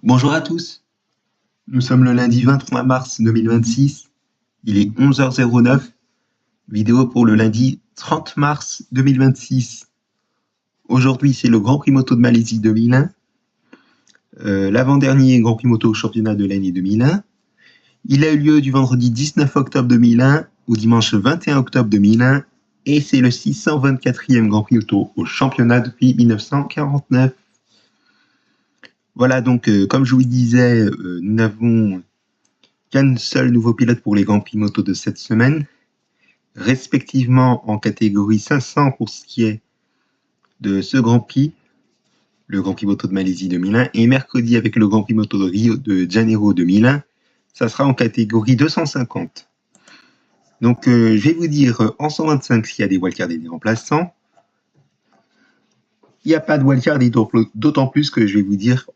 Bonjour à tous, nous sommes le lundi 23 mars 2026, il est 11h09, vidéo pour le lundi 30 mars 2026. Aujourd'hui c'est le Grand Prix Moto de Malaisie 2001, l'avant-dernier Grand Prix Moto au championnat de l'année 2001. Il a eu lieu du vendredi 19 octobre 2001 au dimanche 21 octobre 2001 et c'est le 624e Grand Prix Auto au championnat depuis 1949. Voilà, donc comme je vous disais, nous n'avons qu'un seul nouveau pilote pour les Grands Prix Moto de cette semaine, respectivement en catégorie 500 pour ce qui est de ce Grand Prix, le Grand Prix Moto de Malaisie 2001, et mercredi avec le Grand Prix Moto de Rio de Janeiro 2001, ça sera en catégorie 250. Donc je vais vous dire en 125 s'il y a des wildcards et des remplaçants. Il n'y a pas de wildcard, d'autant plus que je vais vous dire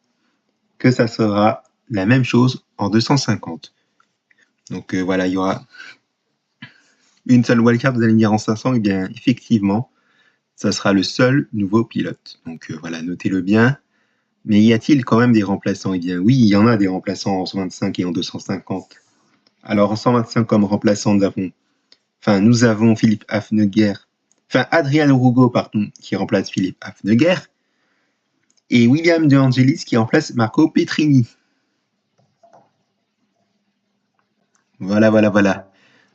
que ça sera la même chose en 250. Donc voilà, il y aura une seule wildcard, vous allez me dire en 500, et bien effectivement, ça sera le seul nouveau pilote. Donc voilà, notez-le bien. Mais y a-t-il quand même des remplaçants? Eh bien oui, il y en a des remplaçants en 125 et en 250. Alors en 125 comme remplaçant, nous avons Philippe Hafneguer, Adrian Urugo, pardon, qui remplace Philippe Hafneguer, et William De Angelis qui remplace Marco Petrini. Voilà.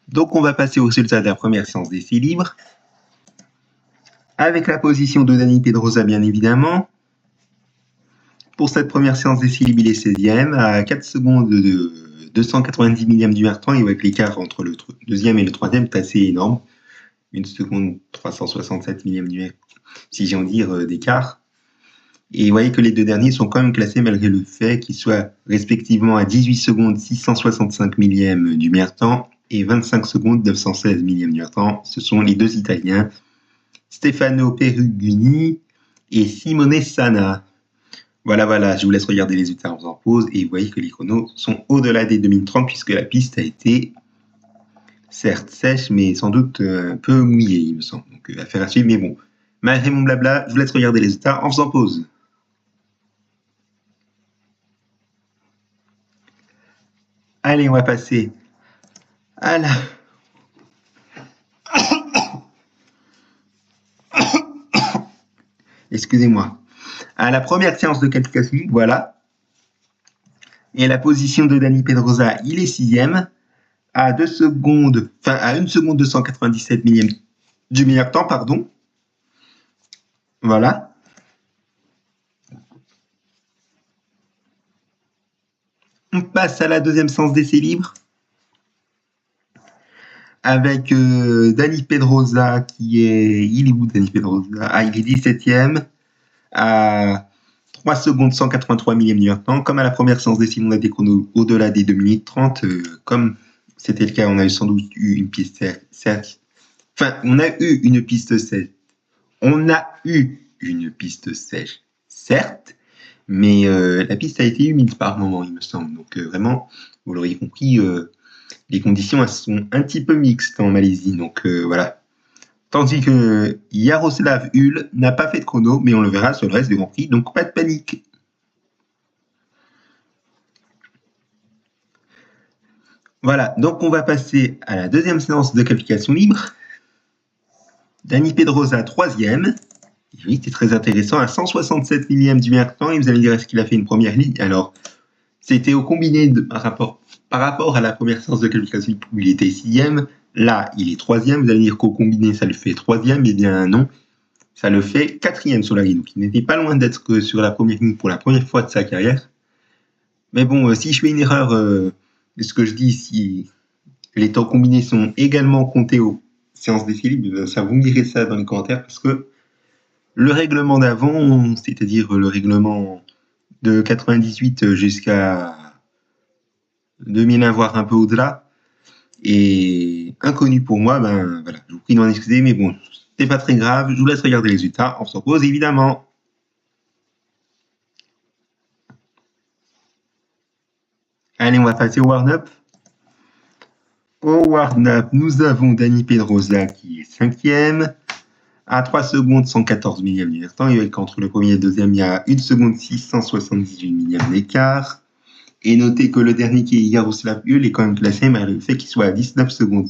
Donc on va passer au résultat de la première séance d'essai libre. Avec la position de Dani Pedrosa, bien évidemment. Pour cette première séance d'essai libre, il est 16e, à 4 secondes de 290 millième du temps, et avec l'écart entre le deuxième et le troisième, c'est assez énorme. 1 seconde 367 millième si j'ai envie de dire, d'écart. Et vous voyez que les deux derniers sont quand même classés malgré le fait qu'ils soient respectivement à 18 secondes 665 millième du meilleur temps et 25 secondes 916 millième du temps. Ce sont les deux Italiens, Stefano Perugini et Simone Sana. Voilà, je vous laisse regarder les résultats en faisant pause et vous voyez que les chronos sont au-delà des 2030 puisque la piste a été certes sèche mais sans doute un peu mouillée, il me semble. Donc affaire à suivre, mais bon, malgré mon blabla, je vous laisse regarder les résultats en faisant pause. Allez, on va passer à la... Excusez-moi. À la première séance de qualification, voilà. Et la position de Dani Pedrosa, il est 6e, à 1 seconde 297 millième du meilleur temps, pardon. Voilà. On passe à la deuxième séance d'essai libre avec Dani Pedrosa il est où Dani Pedrosa? Il est 17e à 3 secondes 183 millième du temps. Comme à la première séance d'essai, on a des chronos au-delà des 2 minutes 30. Comme c'était le cas, on a sans doute eu une piste sèche. On a eu une piste sèche. On a eu une piste sèche, certes, mais la piste a été humide par moment, il me semble. Donc vraiment, vous l'auriez compris, les conditions elles sont un petit peu mixtes en Malaisie. Donc voilà. Tandis que Yaroslav Hul n'a pas fait de chrono, mais on le verra sur le reste du Grand Prix, donc pas de panique. Voilà, donc on va passer à la deuxième séance de qualification libre. Dani Pedrosa, 3e. Oui, c'est très intéressant, à 167 millième du meilleur temps, et vous allez me dire, est-ce qu'il a fait une première ligne? Alors, c'était au combiné par rapport à la première séance de qualification où il était 6e. Là, il est 3e. Vous allez dire qu'au combiné, ça le fait 3e. Eh bien, non. Ça le fait 4e sur la ligne. Donc, il n'était pas loin d'être sur la première ligne pour la première fois de sa carrière. Mais bon, si je fais une erreur de ce que je dis, si les temps combinés sont également comptés aux séances d'essai libre, ça vous me direz ça dans les commentaires parce que le règlement d'avant, c'est-à-dire le règlement de 98 jusqu'à 2001, voire un peu au-delà, est inconnu pour moi, voilà, je vous prie d'en excuser, mais bon, c'est pas très grave, je vous laisse regarder les résultats, on se repose évidemment. Allez, on va passer au warm-up. Au warm-up, nous avons Dani Pedrosa qui est 5e, À 3 secondes, 114 millièmes du meilleur temps. Et qu'entre le premier et le deuxième, il y a 1 seconde, 678 millièmes d'écart. Et notez que le dernier qui est Yaroslav Hul est quand même classé, malgré le fait qu'il soit à 19 secondes.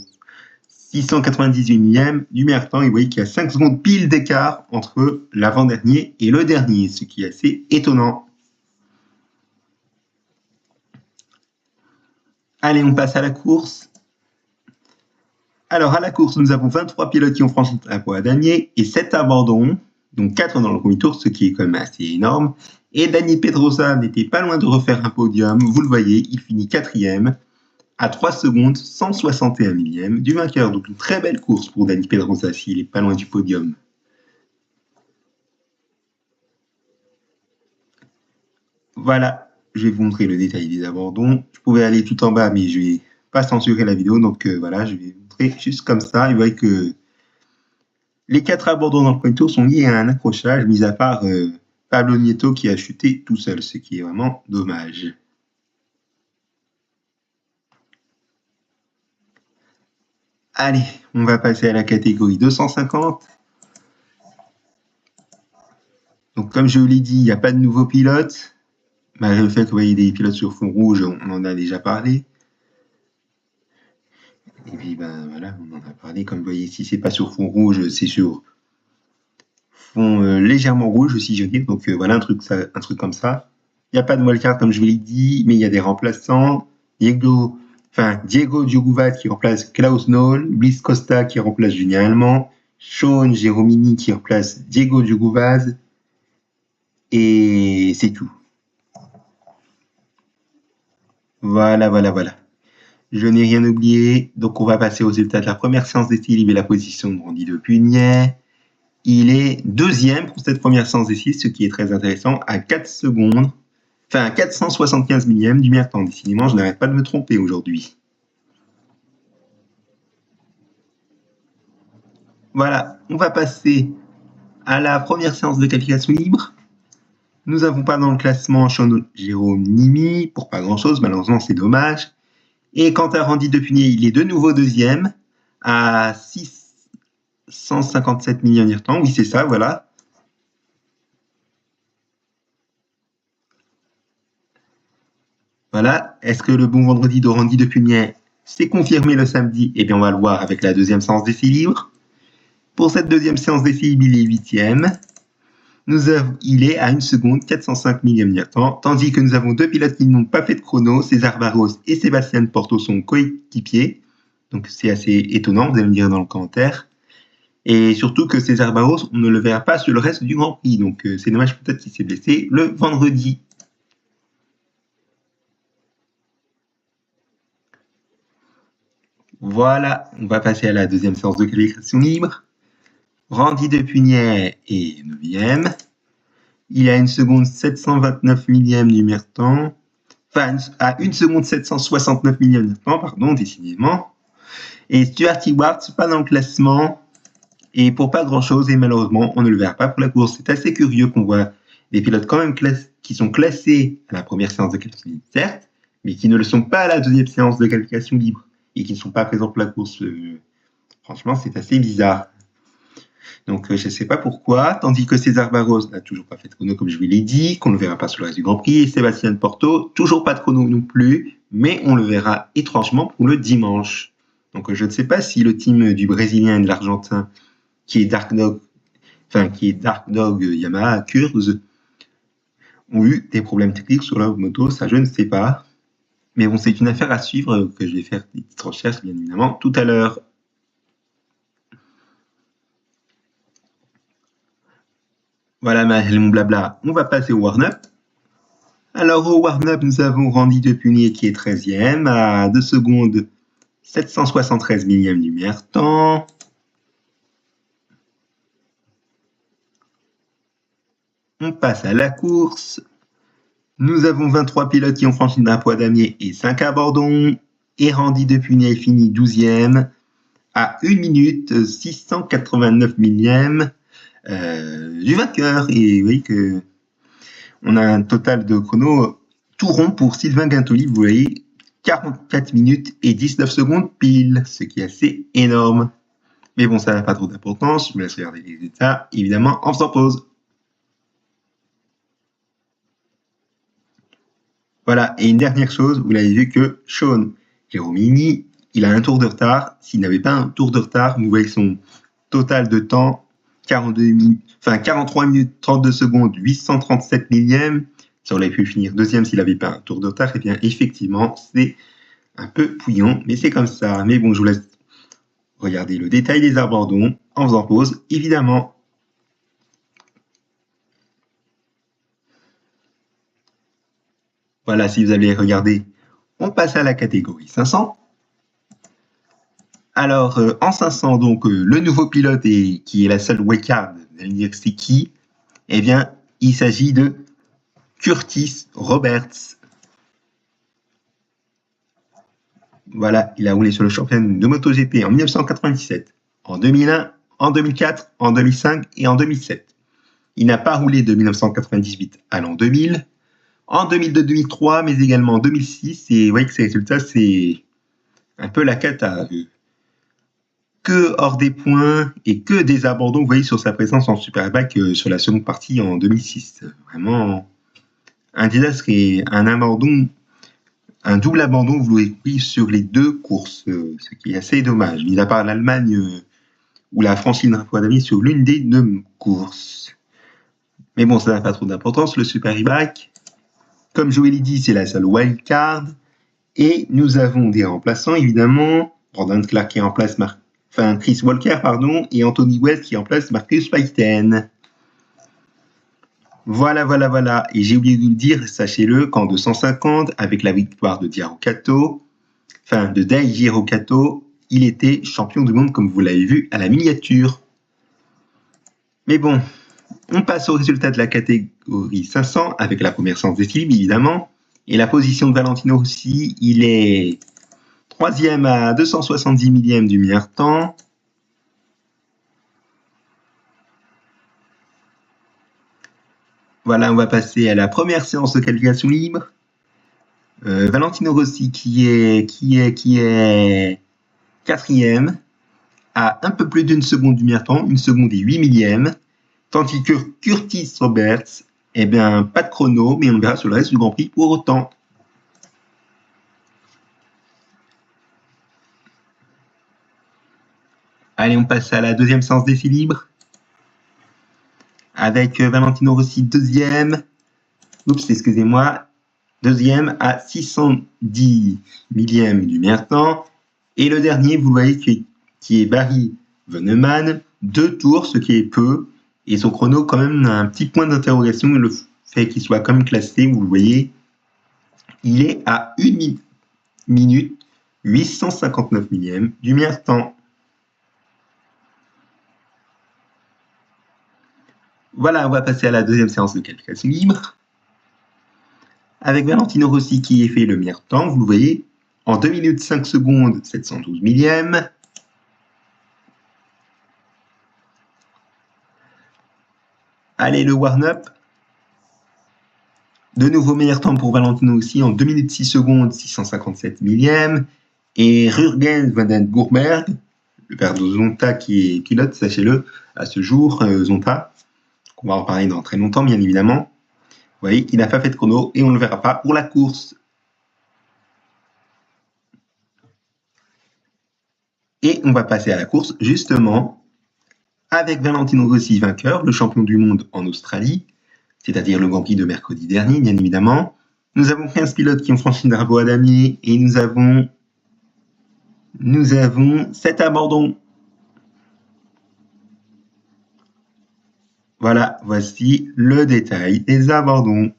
698 millièmes du meilleur temps. Et vous voyez qu'il y a 5 secondes pile d'écart entre l'avant-dernier et le dernier, ce qui est assez étonnant. Allez, on passe à la course. Alors, à la course, nous avons 23 pilotes qui ont franchi la voie à damier et 7 abandons, donc 4 dans le premier tour, ce qui est quand même assez énorme. Et Dani Pedrosa n'était pas loin de refaire un podium. Vous le voyez, il finit 4e à 3 secondes, 161 millièmes du vainqueur. Donc, une très belle course pour Dani Pedrosa s'il n'est pas loin du podium. Voilà, je vais vous montrer le détail des abandons. Je pouvais aller tout en bas, mais je vais pas censurer la vidéo. Donc, voilà, je vais vous montrer juste comme ça. Et vous voyez que les 4 abandons dans le premier tour sont liés à un accrochage, mis à part Pablo Nieto qui a chuté tout seul, ce qui est vraiment dommage. Allez, on va passer à la catégorie 250. Donc, comme je vous l'ai dit, il n'y a pas de nouveaux pilotes. Malgré le fait que vous voyez des pilotes sur fond rouge, on en a déjà parlé. Et puis, ben voilà, on en a parlé. Comme vous voyez ici, c'est pas sur fond rouge, c'est sur fond légèrement rouge, si je veux dire. Donc, voilà, un truc comme ça. Il n'y a pas de wildcard, comme je vous l'ai dit, mais il y a des remplaçants. Diego Dioguvat qui remplace Klaus Noll, Bliss Costa qui remplace Julien Allemand, Sean Geromini qui remplace Diego Dioguvat, et c'est tout. Voilà. Je n'ai rien oublié, donc on va passer aux résultats de la première séance d'essai libre et la position de Randy de Pugnet. Il est 2e pour cette première séance d'essai, ce qui est très intéressant, à 4 secondes. Enfin, 475 millièmes du meilleur temps. Décidément, je n'arrête pas de me tromper aujourd'hui. Voilà, on va passer à la première séance de qualification libre. Nous n'avons pas dans le classement Jérôme Nimi, pour pas grand-chose, malheureusement c'est dommage. Et quant à Randy Depunier, il est de nouveau 2e, à 657 millièmes du temps. Oui, c'est ça, voilà. Voilà, est-ce que le bon vendredi de Randy Depunier s'est confirmé le samedi? Eh bien, on va le voir avec la deuxième séance d'essai libre. Pour cette deuxième séance d'essai libre, il est 8e. Il est à 1 seconde, 405 millièmes du temps, tandis que nous avons 2 pilotes qui n'ont pas fait de chrono, César Barros et Sébastien Porto sont coéquipiers. Donc, c'est assez étonnant, vous allez me dire dans le commentaire. Et surtout que César Barros, on ne le verra pas sur le reste du Grand Prix. Donc, c'est dommage peut-être qu'il s'est blessé le vendredi. Voilà, on va passer à la deuxième séance de qualification libre. Randy Depunier est 9e. Il a 1 seconde 729 millièmes du meilleur temps. Enfin, à 1 seconde 769 millièmes du temps, pardon, décidément. Et Stuart Ewart, pas dans le classement. Et pour pas grand-chose, et malheureusement, on ne le verra pas pour la course. C'est assez curieux qu'on voit des pilotes quand même qui sont classés à la première séance de qualification libre, certes, mais qui ne le sont pas à la deuxième séance de qualification libre et qui ne sont pas présents pour la course. Franchement, c'est assez bizarre. Donc, je ne sais pas pourquoi. Tandis que César Barros n'a toujours pas fait de chrono, comme je vous l'ai dit, qu'on ne le verra pas sur le reste du Grand Prix. Et Sébastien Porto, toujours pas de chrono non plus, mais on le verra étrangement pour le dimanche. Donc, je ne sais pas si le team du Brésilien et de l'Argentin, qui est Dark Dog Yamaha Kurz, ont eu des problèmes techniques sur leur moto. Ça, je ne sais pas. Mais bon, c'est une affaire à suivre que je vais faire des petites recherches, bien évidemment, tout à l'heure. Voilà mon blabla. On va passer au warm-up. Alors, au warm-up, nous avons Randy Depunier qui est 13e à 2 secondes 773 millièmes du meilleur temps. On passe à la course. Nous avons 23 pilotes qui ont franchi le drapeau à damier et 5 abandons. Et Randy Depunier finit 12e à 1 minute 689 millièmes du vainqueur. Et vous voyez que on a un total de chrono tout rond pour Sylvain Guintoli. Vous voyez, 44 minutes et 19 secondes pile, ce qui est assez énorme. Mais bon, ça n'a pas trop d'importance. Je vous laisse regarder les résultats, évidemment, en faisant pause. Voilà, et une dernière chose, vous l'avez vu que Sean Jeromini, il a un tour de retard. S'il n'avait pas un tour de retard, vous voyez son total de temps, 43 minutes 32 secondes, 837 millièmes. Ça aurait pu finir deuxième s'il n'avait pas un tour de retard. Eh bien, effectivement, c'est un peu pouillon, mais c'est comme ça. Mais bon, je vous laisse regarder le détail des abandons en faisant pause, évidemment. Voilà, si vous avez regardé, on passe à la catégorie 500. Alors, en 500, donc, le nouveau pilote qui est la seule wildcard, vous allez me dire c'est qui? Eh bien, il s'agit de Curtis Roberts. Voilà, il a roulé sur le championnat de MotoGP en 1997, en 2001, en 2004, en 2005 et en 2007. Il n'a pas roulé de 1998 à l'an 2000, en 2002-2003, mais également en 2006. Et vous voyez que ces résultats, c'est un peu la cata. Que hors des points et que des abandons, vous voyez, sur sa présence en Superbike sur la seconde partie en 2006. Vraiment un désastre et un abandon, un double abandon, vous l'avez pris sur les deux courses, ce qui est assez dommage, mis à part l'Allemagne où la France une fois d'avis sur l'une des deux courses. Mais bon, ça n'a pas trop d'importance, le Superbike. Comme je vous l'ai dit, c'est la seule wildcard. Et nous avons des remplaçants, évidemment. Brandon Clark qui remplace Chris Walker, et Anthony West qui remplace Marcus Payten. Voilà. Et j'ai oublié de vous le dire, sachez-le, qu'en 250, avec la victoire de Daijiro Kato, il était champion du monde, comme vous l'avez vu à la miniature. Mais bon, on passe au résultat de la catégorie 500 avec la première séance d'équilibre, évidemment. Et la position de Valentino Rossi, il est 3e à 270 millièmes du meilleur temps. Voilà, on va passer à la première séance de qualification libre. Valentino Rossi qui est 4e à un peu plus d'une seconde du meilleur temps, 1 seconde et 8 millièmes. Tandis que Curtis Roberts, eh bien, pas de chrono, mais on verra sur le reste du Grand Prix pour autant. Allez, on passe à la deuxième séance d'essai libre. Avec Valentino Rossi deuxième. Deuxième à 610 millièmes du meilleur temps. Et le dernier, vous voyez, qui est Barry Veneman, 2 tours, ce qui est peu. Et son chrono, quand même, a un petit point d'interrogation. Le fait qu'il soit quand même classé, vous le voyez, il est à 1 minute 859 millièmes du meilleur temps. Voilà, on va passer à la deuxième séance de qualification libre. Avec Valentino Rossi qui est fait le meilleur temps, vous le voyez, en 2 minutes 5 secondes, 712 millièmes. Allez, le warm-up. De nouveau meilleur temps pour Valentino aussi en 2 minutes 6 secondes, 657 millièmes. Et Jürgen Vandenburg, le père de Zonta qui est pilote, sachez-le, à ce jour, Zonta, qu'on va en parler dans très longtemps, bien évidemment. Vous voyez, il n'a pas fait de chrono et on ne le verra pas pour la course. Et on va passer à la course, justement, avec Valentino Rossi vainqueur, le champion du monde en Australie, c'est-à-dire le Grand Prix de mercredi dernier, bien évidemment. Nous avons 15 pilotes qui ont franchi le drapeau à damier et nous avons 7 abandons. Voilà, voici le détail des abandons.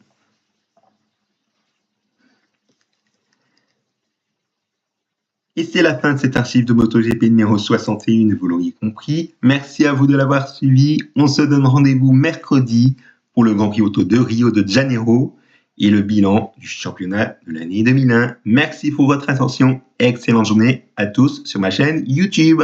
Et c'est la fin de cette archive de MotoGP numéro 61, vous l'auriez compris. Merci à vous de l'avoir suivi. On se donne rendez-vous mercredi pour le Grand Prix Auto de Rio de Janeiro et le bilan du championnat de l'année 2001. Merci pour votre attention. Excellente journée à tous sur ma chaîne YouTube.